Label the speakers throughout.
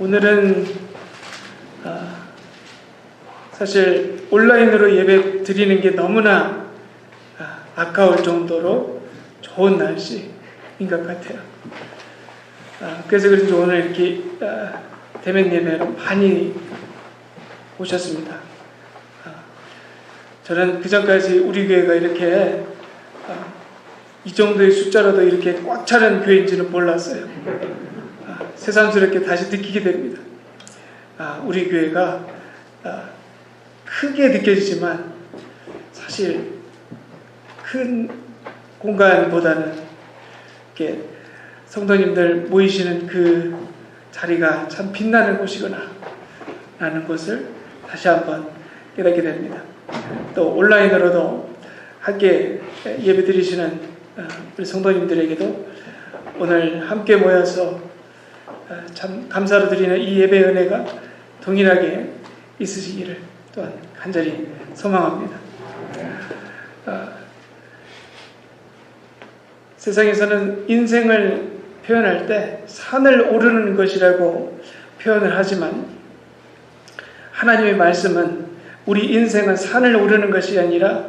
Speaker 1: 오늘은 사실 온라인으로 예배 드리는 게 너무나 아까울 정도로 좋은 날씨인 것 같아요. 그래서 그런지 오늘 이렇게 대면 예배로 많이 오셨습니다. 저는 그전까지 우리 교회가 이렇게 이 정도의 숫자로도 이렇게 꽉 차는 교회인지는 몰랐어요. 새삼스럽게 다시 느끼게 됩니다. 우리 교회가 크게 느껴지지만 사실 큰 공간보다는 이렇게 성도님들 모이시는 그 자리가 참 빛나는 곳이구나 라는 것을 다시 한번 깨닫게 됩니다. 또 온라인으로도 함께 예배 드리시는 우리 성도님들에게도 오늘 함께 모여서 참 감사로 드리는 이 예배 은혜가 동일하게 있으시기를 또한 간절히 소망합니다. 세상에서는 인생을 표현할 때 산을 오르는 것이라고 표현을 하지만 하나님의 말씀은 우리 인생은 산을 오르는 것이 아니라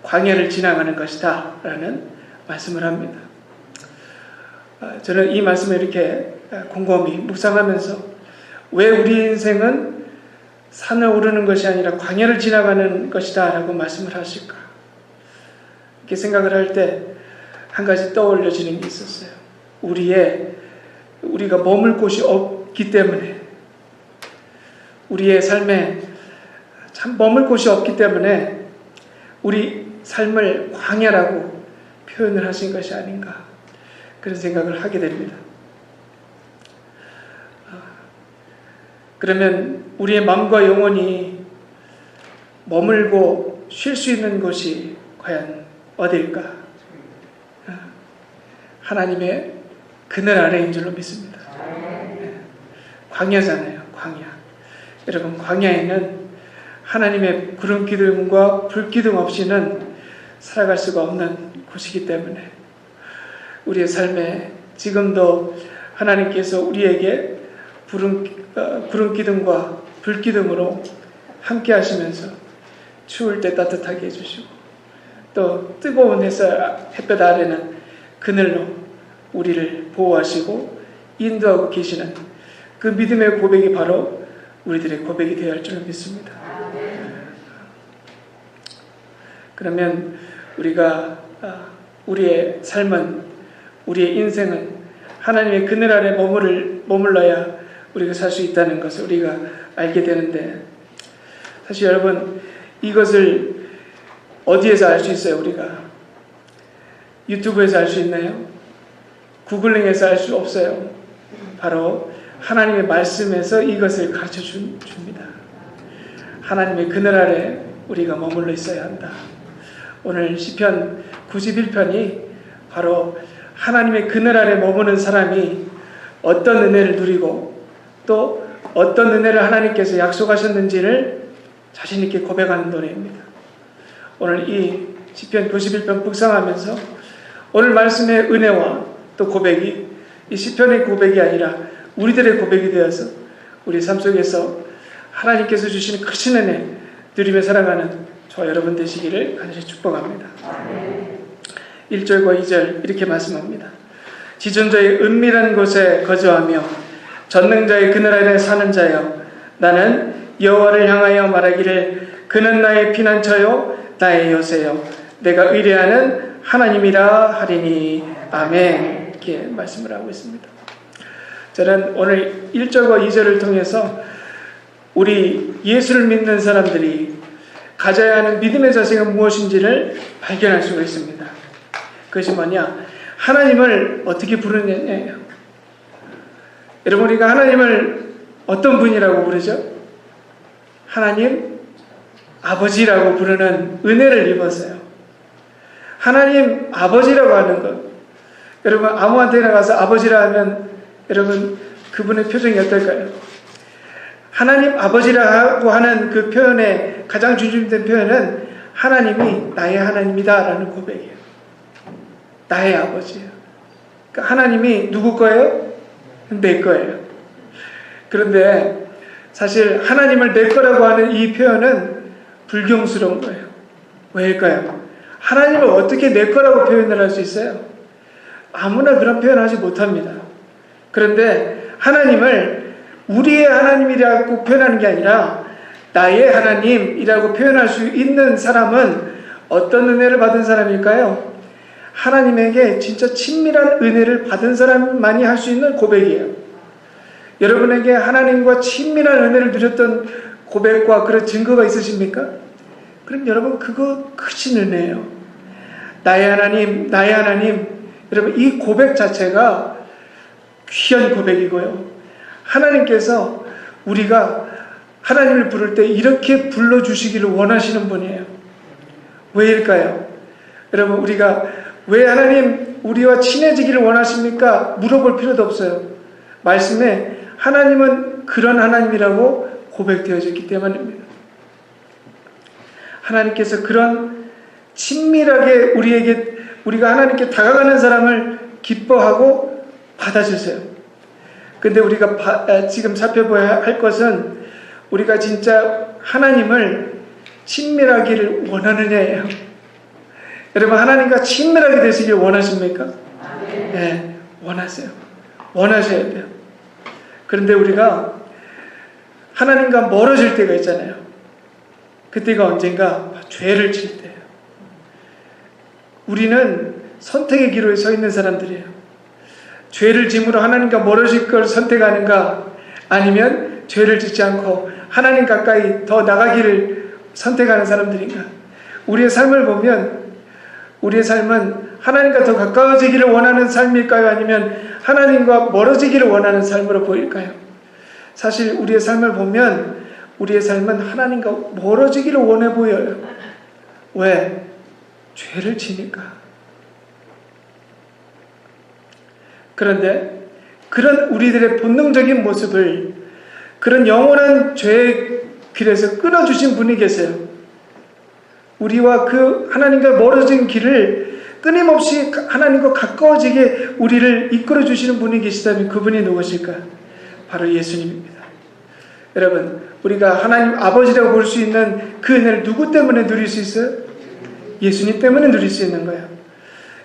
Speaker 1: 광야를 지나가는 것이다 라는 말씀을 합니다. 저는 이 말씀을 이렇게 곰곰이 묵상하면서 왜 우리 인생은 산을 오르는 것이 아니라 광야를 지나가는 것이다 라고 말씀을 하실까 이렇게 생각을 할 때 한 가지 떠올려지는 게 있었어요. 우리가 머물 곳이 없기 때문에 우리의 삶에 참 머물 곳이 없기 때문에 우리 삶을 광야라고 표현을 하신 것이 아닌가 그런 생각을 하게 됩니다. 그러면 우리의 마음과 영혼이 머물고 쉴 수 있는 곳이 과연 어디일까? 하나님의 그늘 아래인 줄로 믿습니다. 광야잖아요. 광야. 여러분 광야에는 하나님의 구름 기둥과 불 기둥 없이는 살아갈 수가 없는 곳이기 때문에 우리의 삶에 지금도 하나님께서 우리에게 구름 기둥과 불 기둥으로 함께 하시면서 추울 때 따뜻하게 해주시고 또 뜨거운 햇볕 아래는 그늘로 우리를 보호하시고 인도하고 계시는 그 믿음의 고백이 바로 우리들의 고백이 되어야 할 줄 믿습니다. 그러면 우리가 우리의 삶은 우리의 인생은 하나님의 그늘 아래 머물러야 우리가 살 수 있다는 것을 우리가 알게 되는데 사실 여러분 이것을 어디에서 알 수 있어요? 우리가 유튜브에서 알 수 있나요? 구글링에서 알 수 없어요. 바로 하나님의 말씀에서 이것을 가르쳐 줍니다. 하나님의 그늘 아래 우리가 머물러 있어야 한다. 오늘 시편 91편이 바로 하나님의 그늘 아래 머무는 사람이 어떤 은혜를 누리고 또 어떤 은혜를 하나님께서 약속하셨는지를 자신 있게 고백하는 노래입니다. 오늘 이 시편 91편 묵상하면서 오늘 말씀의 은혜와 또 고백이 이 시편의 고백이 아니라 우리들의 고백이 되어서 우리 삶 속에서 하나님께서 주시는 크신 은혜 누리며 살아가는 저와 여러분 되시기를 간절히 축복합니다. 1절과 2절 이렇게 말씀합니다. 지존자의 은밀한 곳에 거주하며 전능자의 그늘 아래 사는 자여 나는 여호와를 향하여 말하기를 그는 나의 피난처요 나의 요새요 내가 의뢰하는 하나님이라 하리니 아멘 이렇게 말씀을 하고 있습니다. 저는 오늘 1절과 2절을 통해서 우리 예수를 믿는 사람들이 가져야 하는 믿음의 자세가 무엇인지를 발견할 수가 있습니다. 그것이 뭐냐? 하나님을 어떻게 부르느냐예요. 여러분 우리가 하나님을 어떤 분이라고 부르죠? 하나님 아버지라고 부르는 은혜를 입었어요. 하나님 아버지라고 하는 것. 여러분 아무한테나 가서 아버지라 하면 여러분 그분의 표정이 어떨까요? 하나님 아버지라고 하는 그 표현의 가장 중심된 표현은 하나님이 나의 하나님이다 라는 고백이에요. 나의 아버지예요. 그러니까 하나님이 누구 거예요? 내 거예요. 그런데 사실 하나님을 내 거라고 하는 이 표현은 불경스러운 거예요. 왜일까요? 하나님을 어떻게 내 거라고 표현을 할 수 있어요? 아무나 그런 표현하지 못합니다. 그런데 하나님을 우리의 하나님이라고 표현하는 게 아니라 나의 하나님이라고 표현할 수 있는 사람은 어떤 은혜를 받은 사람일까요? 하나님에게 진짜 친밀한 은혜를 받은 사람만이 할 수 있는 고백이에요. 여러분에게 하나님과 친밀한 은혜를 누렸던 고백과 그런 증거가 있으십니까? 그럼 여러분 그거 크신 은혜예요. 나의 하나님, 나의 하나님. 여러분 이 고백 자체가 귀한 고백이고요. 하나님께서 우리가 하나님을 부를 때 이렇게 불러주시기를 원하시는 분이에요. 왜일까요? 여러분 우리가 왜 하나님 우리와 친해지기를 원하십니까? 물어볼 필요도 없어요. 말씀에 하나님은 그런 하나님이라고 고백되어졌기 때문입니다. 하나님께서 그런 친밀하게 우리가 하나님께 다가가는 사람을 기뻐하고 받아주세요. 근데 우리가 지금 살펴봐야 할 것은 우리가 진짜 하나님을 친밀하기를 원하느냐예요. 여러분 하나님과 친밀하게 되시길 원하십니까? 네, 원하세요. 원하셔야 돼요. 그런데 우리가 하나님과 멀어질 때가 있잖아요. 그때가 언젠가 죄를 질 때예요. 우리는 선택의 기로에 서 있는 사람들이에요. 죄를 짐으로 하나님과 멀어질 걸 선택하는가, 아니면 죄를 짓지 않고 하나님 가까이 더 나가기를 선택하는 사람들인가. 우리의 삶을 보면 우리의 삶은 하나님과 더 가까워지기를 원하는 삶일까요? 아니면 하나님과 멀어지기를 원하는 삶으로 보일까요? 사실 우리의 삶을 보면 우리의 삶은 하나님과 멀어지기를 원해 보여요. 왜? 죄를 지니까. 그런데 그런 우리들의 본능적인 모습을 그런 영원한 죄의 길에서 끊어주신 분이 계세요. 우리와 그 하나님과 멀어진 길을 끊임없이 하나님과 가까워지게 우리를 이끌어 주시는 분이 계시다면 그분이 누구실까? 바로 예수님입니다. 여러분, 우리가 하나님 아버지라고 볼 수 있는 그 은혜를 누구 때문에 누릴 수 있어요? 예수님 때문에 누릴 수 있는 거예요.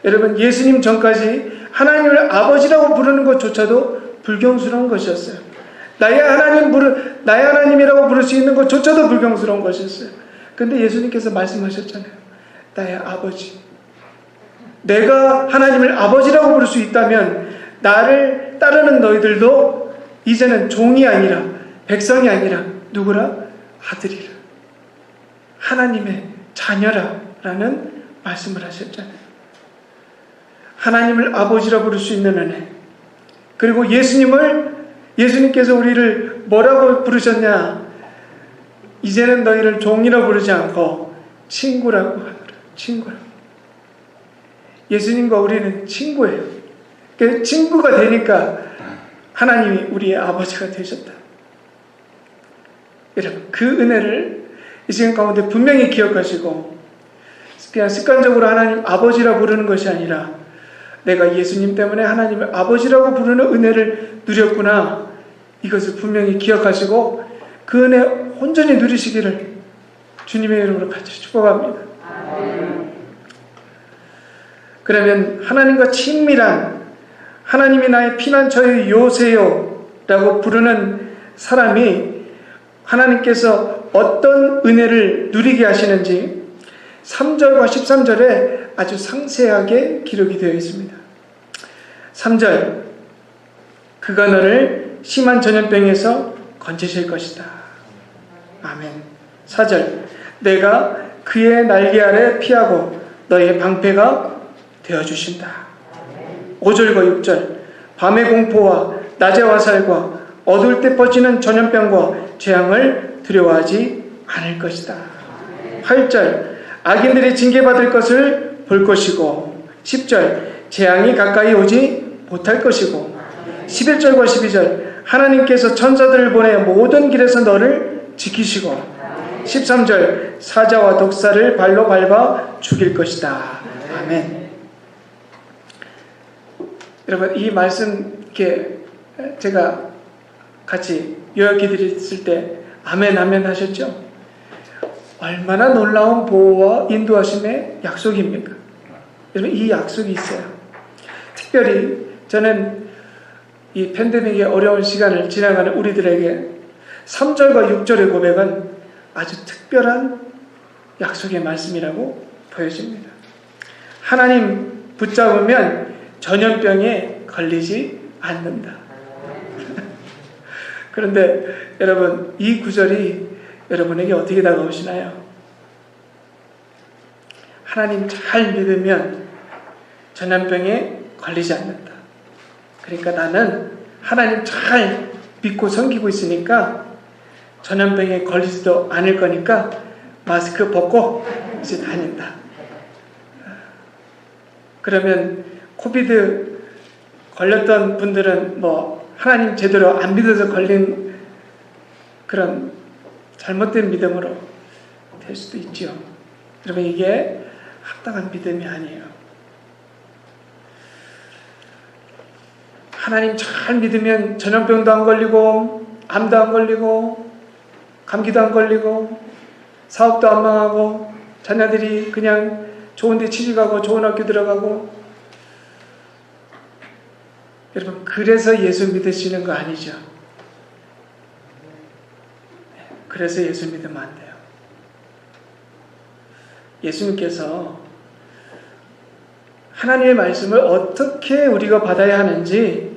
Speaker 1: 여러분, 예수님 전까지 하나님을 아버지라고 부르는 것조차도 불경스러운 것이었어요. 나의 하나님이라고 부를 수 있는 것조차도 불경스러운 것이었어요. 근데 예수님께서 말씀하셨잖아요. 나의 아버지. 내가 하나님을 아버지라고 부를 수 있다면 나를 따르는 너희들도 이제는 종이 아니라 백성이 아니라 누구라? 아들이라. 하나님의 자녀라 라는 말씀을 하셨잖아요. 하나님을 아버지라 부를 수 있는 은혜. 그리고 예수님께서 우리를 뭐라고 부르셨냐? 이제는 너희를 종이라 부르지 않고 친구라고 하노라. 친구라고. 예수님과 우리는 친구예요. 그 친구가 되니까 하나님이 우리의 아버지가 되셨다. 여러분, 그 은혜를 이 시간 가운데 분명히 기억하시고 그냥 습관적으로 하나님 아버지라 부르는 것이 아니라 내가 예수님 때문에 하나님을 아버지라고 부르는 은혜를 누렸구나. 이것을 분명히 기억하시고 그 은혜 온전히 누리시기를 주님의 이름으로 같이 축복합니다. 그러면 하나님과 친밀한, 하나님이 나의 피난처의 요새요 라고 부르는 사람이 하나님께서 어떤 은혜를 누리게 하시는지 3절과 13절에 아주 상세하게 기록이 되어 있습니다. 3절, 그가 너를 심한 전염병에서 건지실 것이다. 아멘. 4절, 내가 그의 날개 아래 피하고 너의 방패가 되어주신다. 5절과 6절, 밤의 공포와 낮의 화살과 어두울 때 퍼지는 전염병과 재앙을 두려워하지 않을 것이다. 8절, 악인들이 징계받을 것을 볼 것이고 10절, 재앙이 가까이 오지 못할 것이고 11절과 12절, 하나님께서 천사들을 보내 모든 길에서 너를 지키시고 13절, 사자와 독사를 발로 밟아 죽일 것이다. 아멘. 여러분, 이 말씀 제가 같이 요약해 드렸을 때 아멘 아멘 하셨죠? 얼마나 놀라운 보호와 인도하심의 약속입니까? 여러분, 이 약속이 있어요. 특별히 저는 이 팬데믹의 어려운 시간을 지나가는 우리들에게 3절과 6절의 고백은 아주 특별한 약속의 말씀이라고 보여집니다. 하나님 붙잡으면 전염병에 걸리지 않는다. 그런데 여러분, 이 구절이 여러분에게 어떻게 다가오시나요? 하나님 잘 믿으면 전염병에 걸리지 않는다. 그러니까 나는 하나님 잘 믿고 섬기고 있으니까 전염병에 걸리지도 않을 거니까 마스크 벗고 이제 다닌다. 그러면 코비드 걸렸던 분들은 뭐 하나님 제대로 안 믿어서 걸린 그런 잘못된 믿음으로 될 수도 있죠. 여러분, 이게 합당한 믿음이 아니에요. 하나님 잘 믿으면 전염병도 안 걸리고 암도 안 걸리고 감기도 안 걸리고 사업도 안 망하고 자녀들이 그냥 좋은 데 취직하고 좋은 학교 들어가고. 여러분, 그래서 예수 믿으시는 거 아니죠? 그래서 예수 믿으면 안 돼요. 예수님께서 하나님의 말씀을 어떻게 우리가 받아야 하는지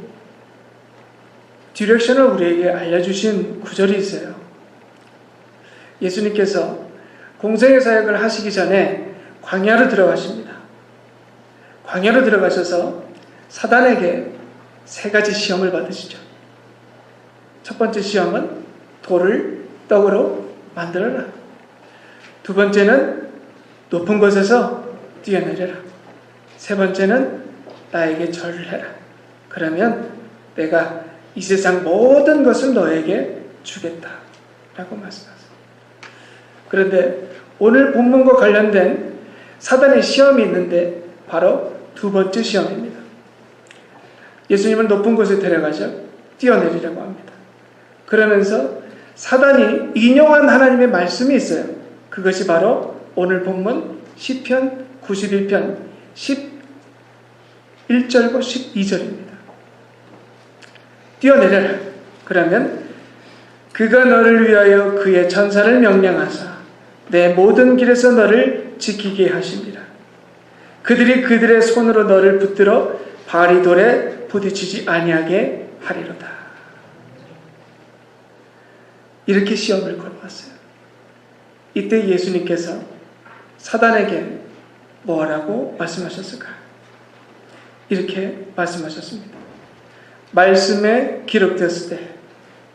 Speaker 1: 디렉션을 우리에게 알려주신 구절이 있어요. 예수님께서 공생의 사역을 하시기 전에 광야로 들어가십니다. 광야로 들어가셔서 사단에게 3가지 시험을 받으시죠. 첫 번째 시험은 돌을 떡으로 만들어라. 두 번째는 높은 곳에서 뛰어내려라. 세 번째는 나에게 절을 해라. 그러면 내가 이 세상 모든 것을 너에게 주겠다. 라고 말씀하세요. 그런데 오늘 본문과 관련된 사단의 시험이 있는데 바로 두 번째 시험입니다. 예수님은 높은 곳에 데려가죠. 뛰어내리라고 합니다. 그러면서 사단이 인용한 하나님의 말씀이 있어요. 그것이 바로 오늘 본문 시편 91편 11절과 12절입니다. 뛰어내려라. 그러면 그가 너를 위하여 그의 천사를 명령하사 내 모든 길에서 너를 지키게 하십니다. 그들이 그들의 손으로 너를 붙들어 발이 돌에 부딪히지 아니하게 하리로다. 이렇게 시험을 걸어왔어요. 이때 예수님께서 사단에게 뭐라고 말씀하셨을까? 이렇게 말씀하셨습니다. 말씀에 기록되었을 때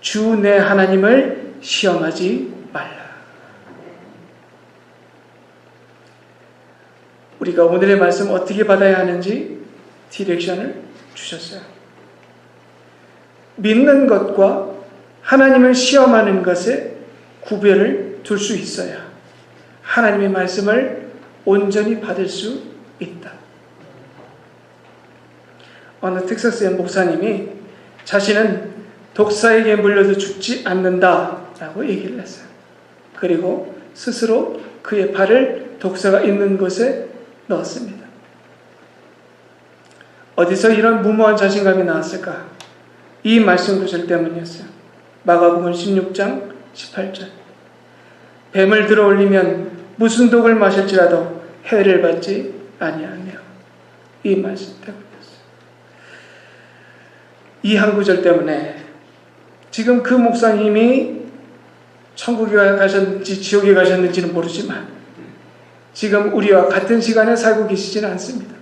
Speaker 1: 주 내 하나님을 시험하지 말라. 우리가 오늘의 말씀 어떻게 받아야 하는지 디렉션을 주셨어요. 믿는 것과 하나님을 시험하는 것에 구별을 둘 수 있어야 하나님의 말씀을 온전히 받을 수 있다. 어느 텍사스의 목사님이 자신은 독사에게 물려도 죽지 않는다라고 얘기를 했어요. 그리고 스스로 그의 발을 독사가 있는 곳에 넣었습니다. 어디서 이런 무모한 자신감이 나왔을까? 이 말씀 구절 때문이었어요. 마가복음 16장 18절. 뱀을 들어 올리면 무슨 독을 마실지라도 해를 받지 아니하며. 이 말씀 때문이었어요. 이 한 구절 때문에 지금 그 목사님이 천국에 가셨는지 지옥에 가셨는지는 모르지만 지금 우리와 같은 시간에 살고 계시지는 않습니다.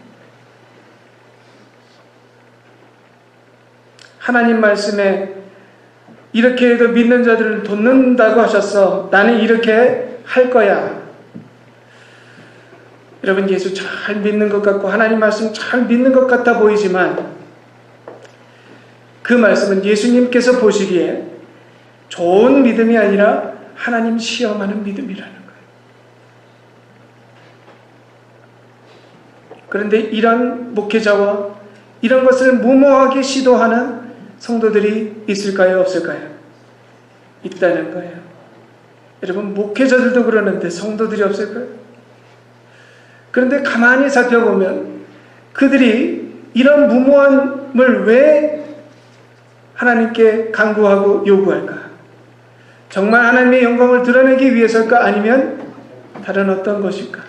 Speaker 1: 하나님 말씀에 이렇게 해도 믿는 자들은 돕는다고 하셨어. 나는 이렇게 할 거야. 여러분, 예수 잘 믿는 것 같고 하나님 말씀 잘 믿는 것 같아 보이지만 그 말씀은 예수님께서 보시기에 좋은 믿음이 아니라 하나님 시험하는 믿음이라는 거예요. 그런데 이런 목회자와 이런 것을 무모하게 시도하는 성도들이 있을까요? 없을까요? 있다는 거예요. 여러분, 목회자들도 그러는데 성도들이 없을까요? 그런데 가만히 살펴보면 그들이 이런 무모함을 왜 하나님께 간구하고 요구할까? 정말 하나님의 영광을 드러내기 위해서일까? 아니면 다른 어떤 것일까?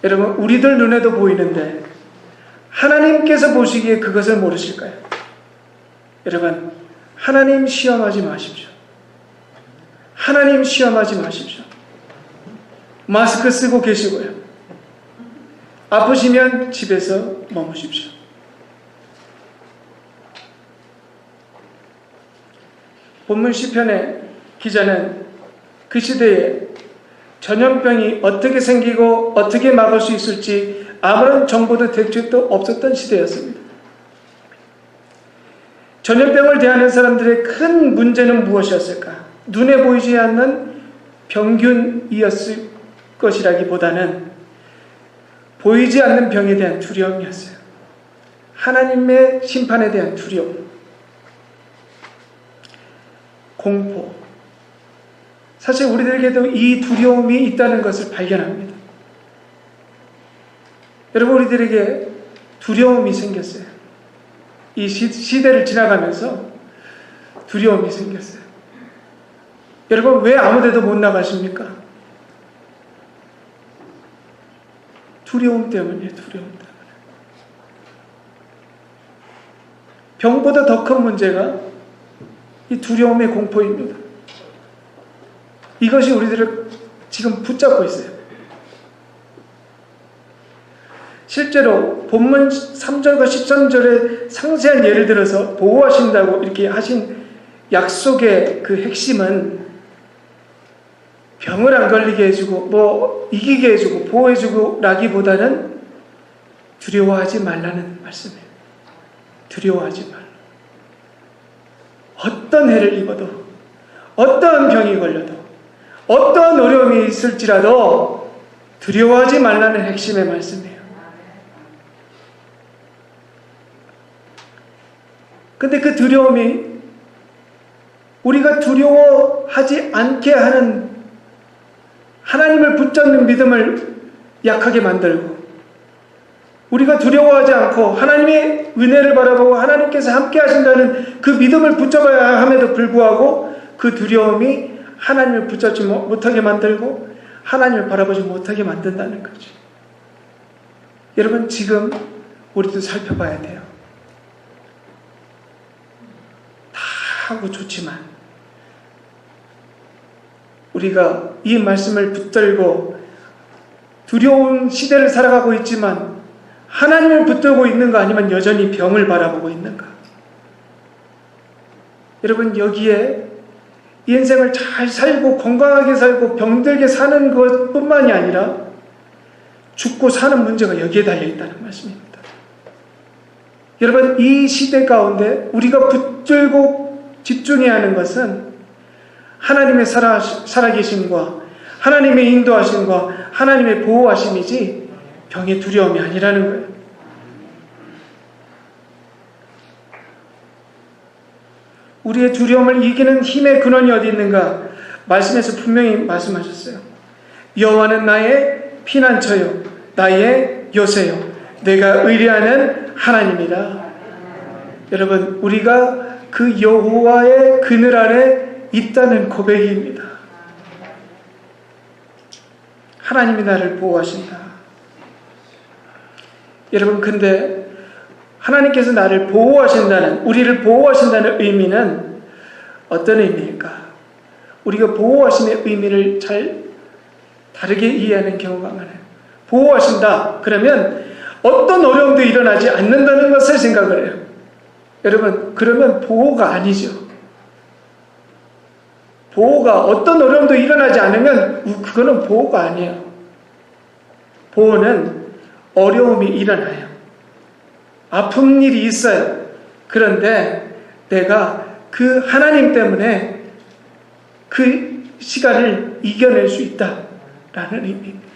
Speaker 1: 여러분, 우리들 눈에도 보이는데 하나님께서 보시기에 그것을 모르실까요? 여러분, 하나님 시험하지 마십시오. 하나님 시험하지 마십시오. 마스크 쓰고 계시고요. 아프시면 집에서 머무십시오. 본문 시편의 기자는 그 시대에 전염병이 어떻게 생기고 어떻게 막을 수 있을지 아무런 정보도 대책도 없었던 시대였습니다. 전염병을 대하는 사람들의 큰 문제는 무엇이었을까? 눈에 보이지 않는 병균이었을 것이라기보다는 보이지 않는 병에 대한 두려움이었어요. 하나님의 심판에 대한 두려움, 공포. 사실 우리들에게도 이 두려움이 있다는 것을 발견합니다. 여러분, 우리들에게 두려움이 생겼어요. 이 시대를 지나가면서 두려움이 생겼어요. 여러분, 왜 아무데도 못 나가십니까? 두려움 때문이에요. 두려움 때문에. 병보다 더 큰 문제가 이 두려움의 공포입니다. 이것이 우리들을 지금 붙잡고 있어요. 실제로 본문 3절과 13절의 상세한 예를 들어서 보호하신다고 이렇게 하신 약속의 그 핵심은 병을 안 걸리게 해주고 이기게 해주고 보호해주고 라기보다는 두려워하지 말라는 말씀이에요. 두려워하지 말라. 어떤 해를 입어도, 어떠한 병이 걸려도, 어떠한 어려움이 있을지라도 두려워하지 말라는 핵심의 말씀이에요. 근데 그 두려움이 우리가 두려워하지 않게 하는 하나님을 붙잡는 믿음을 약하게 만들고, 우리가 두려워하지 않고 하나님의 은혜를 바라보고 하나님께서 함께 하신다는 그 믿음을 붙잡아야 함에도 불구하고 그 두려움이 하나님을 붙잡지 못하게 만들고 하나님을 바라보지 못하게 만든다는 거죠. 여러분, 지금 우리도 살펴봐야 돼요. 다 하고 좋지만 우리가 이 말씀을 붙들고 두려운 시대를 살아가고 있지만 하나님을 붙들고 있는가, 아니면 여전히 병을 바라보고 있는가? 여러분, 여기에 이 인생을 잘 살고 건강하게 살고 병들게 사는 것뿐만이 아니라 죽고 사는 문제가 여기에 달려있다는 말씀입니다. 여러분, 이 시대 가운데 우리가 붙들고 집중해야 하는 것은 하나님의 살아계심과 하나님의 인도하심과 하나님의 보호하심이지 병의 두려움이 아니라는 거예요. 우리의 두려움을 이기는 힘의 근원이 어디 있는가? 말씀에서 분명히 말씀하셨어요. 여호와는 나의 피난처요, 나의 요새요, 내가 의뢰하는 하나님이라. 여러분, 우리가 그 여호와의 그늘 아래 있다는 고백입니다. 하나님이 나를 보호하신다. 여러분, 근데 하나님께서 나를 보호하신다는, 우리를 보호하신다는 의미는 어떤 의미일까? 우리가 보호하심의 의미를 잘 다르게 이해하는 경우가 많아요. 보호하신다 그러면 어떤 어려움도 일어나지 않는다는 것을 생각을 해요. 여러분, 그러면 보호가 아니죠. 보호가, 어떤 어려움도 일어나지 않으면 그거는 보호가 아니에요. 보호는 어려움이 일어나요. 아픈 일이 있어요. 그런데 내가 그 하나님 때문에 그 시간을 이겨낼 수 있다라는 의미입니다.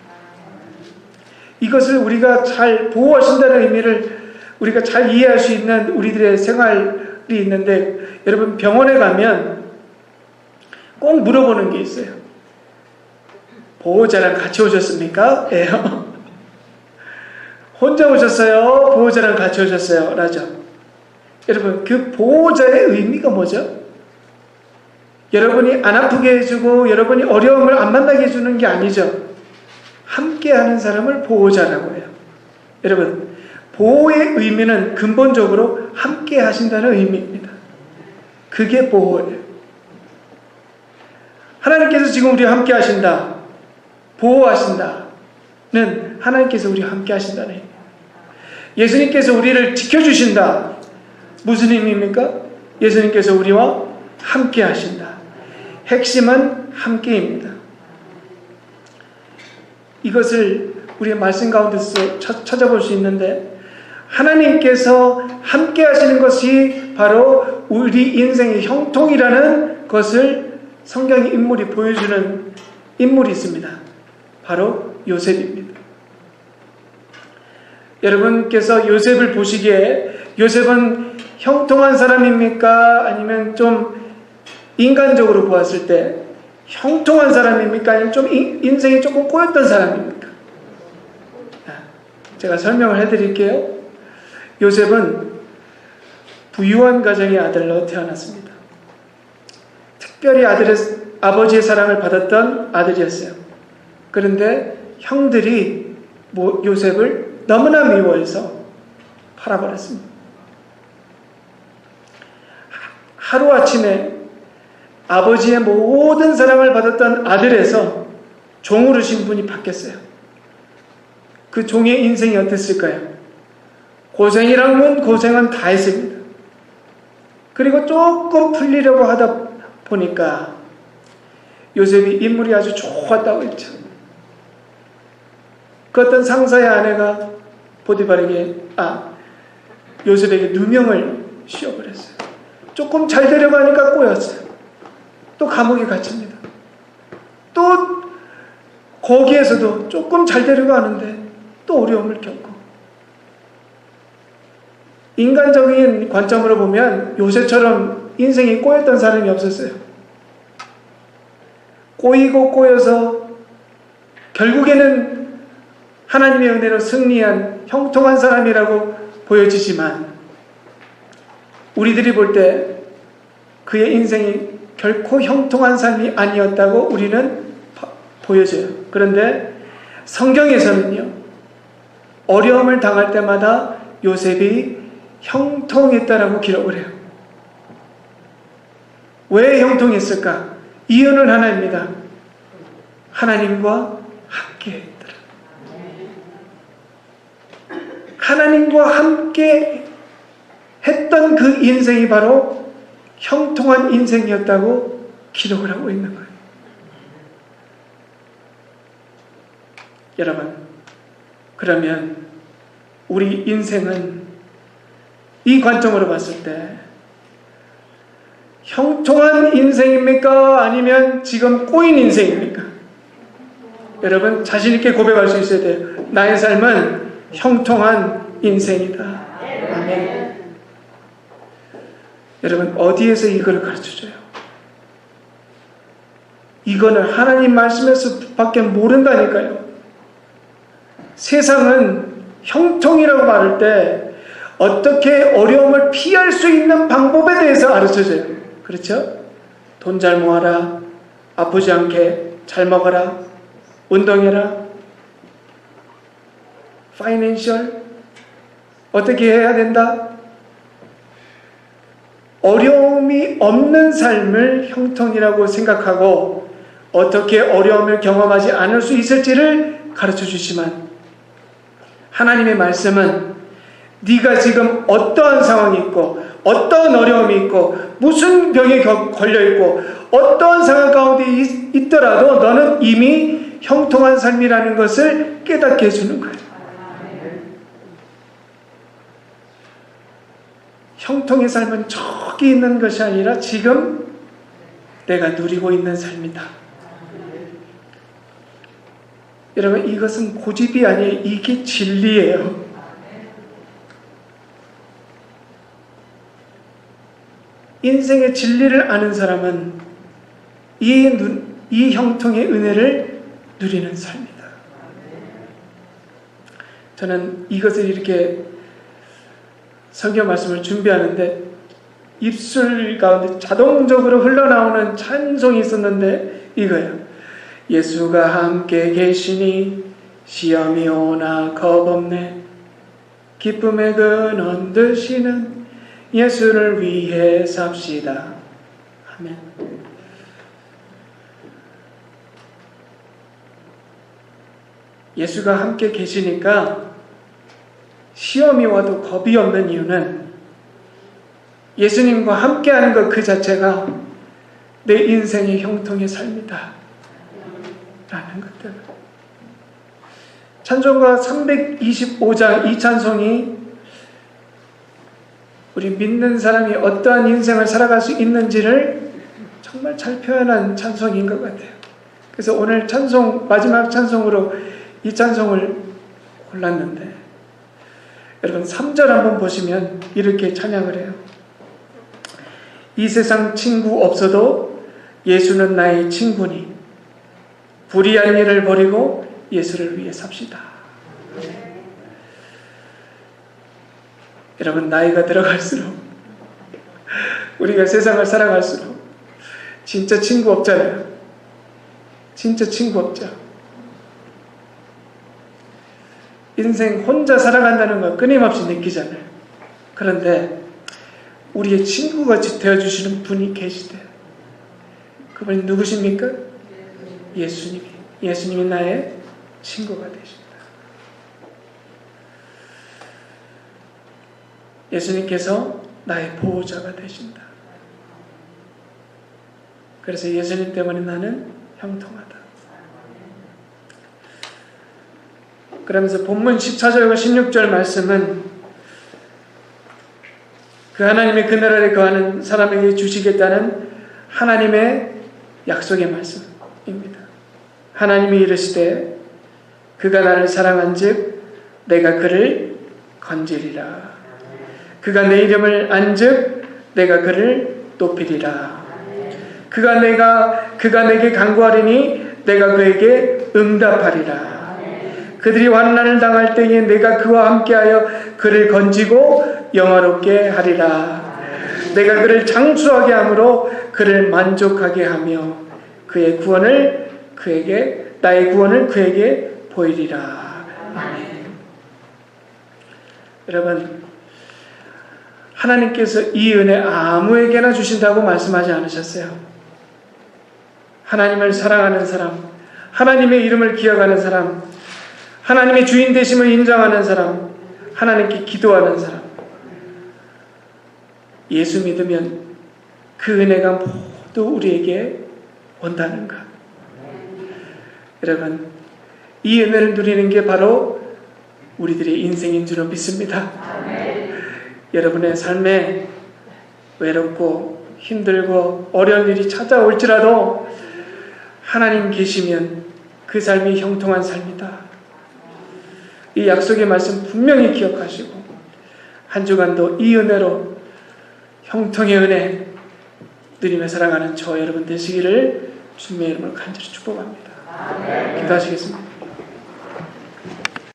Speaker 1: 이것을 우리가 잘 보호하신다는 의미를 우리가 잘 이해할 수 있는 우리들의 생활이 있는데, 여러분 병원에 가면 꼭 물어보는 게 있어요. 보호자랑 같이 오셨습니까? 예요. 혼자 오셨어요? 보호자랑 같이 오셨어요? 라죠. 여러분, 그 보호자의 의미가 뭐죠? 여러분이 안 아프게 해주고 여러분이 어려움을 안 만나게 해주는 게 아니죠. 함께하는 사람을 보호자라고 해요. 여러분, 보호의 의미는 근본적으로 함께 하신다는 의미입니다. 그게 보호예요. 하나님께서 지금 우리와 함께 하신다, 보호하신다는 하나님께서 우리와 함께 하신다는 의미예요. 예수님께서 우리를 지켜주신다. 무슨 의미입니까? 예수님께서 우리와 함께 하신다. 핵심은 함께입니다. 이것을 우리의 말씀 가운데서 찾아볼 수 있는데, 하나님께서 함께 하시는 것이 바로 우리 인생의 형통이라는 것을 성경의 인물이 보여주는 인물이 있습니다. 바로 요셉입니다. 여러분께서 요셉을 보시기에 요셉은 형통한 사람입니까? 아니면 좀 인간적으로 보았을 때 형통한 사람입니까? 아니면 좀 인생이 조금 꼬였던 사람입니까? 제가 설명을 해드릴게요. 요셉은 부유한 가정의 아들로 태어났습니다. 특별히 아버지의 사랑을 받았던 아들이었어요. 그런데 형들이 요셉을 너무나 미워해서 팔아버렸습니다. 하루아침에 아버지의 모든 사랑을 받았던 아들에서 종으로 신분이 바뀌었어요. 그 종의 인생이 어땠을까요? 고생이라면 고생은 다 했습니다. 그리고 조금 풀리려고 하다 보니까 요셉이 인물이 아주 좋았다고 했죠. 그 어떤 상사의 아내가 요셉에게 누명을 씌워버렸어요. 조금 잘 되려가니까 꼬였어요. 또 감옥에 갇힙니다. 또 거기에서도 조금 잘 되려고 하는데 또 어려움을 겪고, 인간적인 관점으로 보면 요셉처럼 인생이 꼬였던 사람이 없었어요. 꼬이고 꼬여서 결국에는 하나님의 은혜로 승리한 형통한 사람이라고 보여지지만, 우리들이 볼 때 그의 인생이 결코 형통한 삶이 아니었다고 우리는 보여져요. 그런데 성경에서는요, 어려움을 당할 때마다 요셉이 형통했다라고 기록을 해요. 왜 형통했을까? 이유는 하나입니다. 하나님과 함께 했더라. 하나님과 함께 했던 그 인생이 바로 형통한 인생이었다고 기록을 하고 있는 거예요. 여러분, 그러면 우리 인생은 이 관점으로 봤을 때 형통한 인생입니까? 아니면 지금 꼬인 인생입니까? 여러분, 자신 있게 고백할 수 있어야 돼요. 나의 삶은 형통한 인생이다. 아멘. 여러분, 어디에서 이걸 가르쳐줘요? 이거는 하나님 말씀에서 밖에 모른다니까요. 세상은 형통이라고 말할 때 어떻게 어려움을 피할 수 있는 방법에 대해서 가르쳐줘요. 그렇죠? 돈 잘 모아라, 아프지 않게 잘 먹어라, 운동해라, 파이낸셜 어떻게 해야 된다? 어려움이 없는 삶을 형통이라고 생각하고 어떻게 어려움을 경험하지 않을 수 있을지를 가르쳐 주지만, 하나님의 말씀은 네가 지금 어떠한 상황이 있고 어떠한 어려움이 있고 무슨 병에 걸려있고 어떠한 상황 가운데 있더라도 너는 이미 형통한 삶이라는 것을 깨닫게 해주는 거예요. 형통의 삶은 저기 있는 것이 아니라 지금 내가 누리고 있는 삶이다. 여러분, 이것은 고집이 아니에요. 이게 진리예요. 인생의 진리를 아는 사람은 이 형통의 은혜를 누리는 삶이다. 저는 이것을 이렇게 설교 말씀을 준비하는데 입술 가운데 자동적으로 흘러나오는 찬송이 있었는데 이거예요. 예수가 함께 계시니 시험이 오나 겁없네. 기쁨의 근원 되시는 예수를 위해 삽시다. 아멘. 예수가 함께 계시니까 시험이 와도 겁이 없는 이유는 예수님과 함께하는 것 그 자체가 내 인생의 형통의 삶이다 라는 것 때문에. 찬송가 325장 이 찬송이 우리 믿는 사람이 어떠한 인생을 살아갈 수 있는지를 정말 잘 표현한 찬송인 것 같아요. 그래서 오늘 찬송, 마지막 찬송으로 이 찬송을 골랐는데, 여러분 3절 한번 보시면 이렇게 찬양을 해요. 이 세상 친구 없어도 예수는 나의 친구니 불의한 일을 버리고 예수를 위해 삽시다. 여러분 나이가 들어갈수록 우리가 세상을 살아갈수록 진짜 친구 없잖아요. 진짜 친구 없죠. 인생 혼자 살아간다는 걸 끊임없이 느끼잖아요. 그런데 우리의 친구같이 되어주시는 분이 계시대요. 그분이 누구십니까? 예수님이 나의 친구가 되십니다. 예수님께서 나의 보호자가 되신다. 그래서 예수님 때문에 나는 형통하다. 그러면서 본문 14절과 16절 말씀은 그 하나님의 그늘 아래 거하는 사람에게 주시겠다는 하나님의 약속의 말씀입니다. 하나님이 이르시되 그가 나를 사랑한즉 내가 그를 건지리라. 그가 내 이름을 안즉 내가 그를 높이리라. 그가 내게 간구하리니 내가 그에게 응답하리라. 그들이 환난을 당할 때에 내가 그와 함께하여 그를 건지고 영화롭게 하리라. 내가 그를 장수하게 함으로 그를 만족하게 하며 나의 구원을 그에게 보이리라. 아멘. 여러분, 하나님께서 이 은혜 아무에게나 주신다고 말씀하지 않으셨어요. 하나님을 사랑하는 사람, 하나님의 이름을 기억하는 사람, 하나님의 주인 되심을 인정하는 사람, 하나님께 기도하는 사람, 예수 믿으면 그 은혜가 모두 우리에게 온다는가. 여러분, 이 은혜를 누리는 게 바로 우리들의 인생인 줄로 믿습니다. 여러분의 삶에 외롭고 힘들고 어려운 일이 찾아올지라도 하나님 계시면 그 삶이 형통한 삶이다. 이 약속의 말씀 분명히 기억하시고 한 주간도 이 은혜로 형통의 은혜 누리며 살아가는 저 여러분 되시기를 주님의 이름으로 간절히 축복합니다. 기도하시겠습니다.